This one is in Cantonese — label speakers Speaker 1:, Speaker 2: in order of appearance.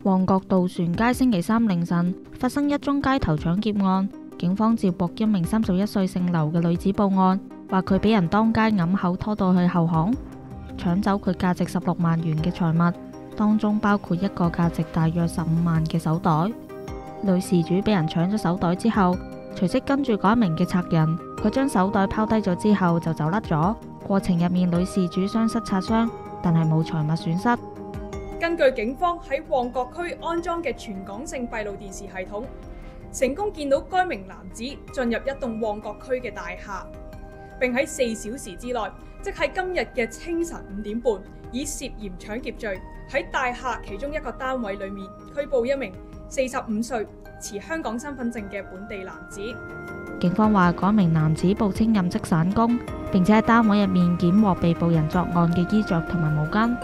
Speaker 1: 旺角渡船街星期三凌晨發生一宗街頭搶劫案，警方接獲一名31歲姓劉嘅女子報案，話佢俾人當街揞口拖到去後巷，搶走佢價值16萬元嘅財物，當中包括一個價值大約15萬嘅手袋。女事主俾人搶咗手袋之後，隨即跟住嗰一名嘅賊人，佢將手袋拋低咗之後就走甩咗。過程入面，女事主雙膝擦傷，但係冇財物損失。
Speaker 2: 根據警方喺旺角區安裝嘅全港性閉路電視系統，成功見到該名男子進入一棟旺角區嘅大廈，並喺4小時之內，即係今日嘅清晨5點半，以涉嫌搶劫罪喺大廈其中一個單位裏面拘捕一名45歲持香港身份證嘅本地男子。
Speaker 1: 警方話，嗰名男子報稱任職散工，並且喺單位入面檢獲被捕人作案嘅衣着同埋毛巾。